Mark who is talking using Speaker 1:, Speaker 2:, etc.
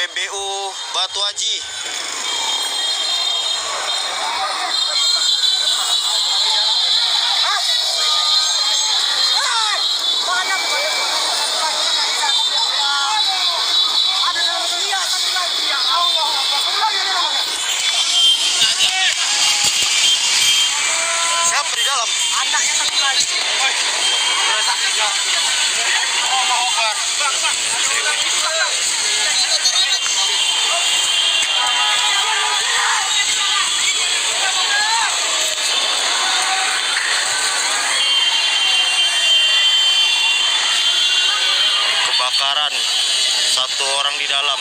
Speaker 1: SPBU Batu Haji. Siapa di dalam?
Speaker 2: Anaknya satu lagi.
Speaker 1: Kebakaran, satu orang di dalam.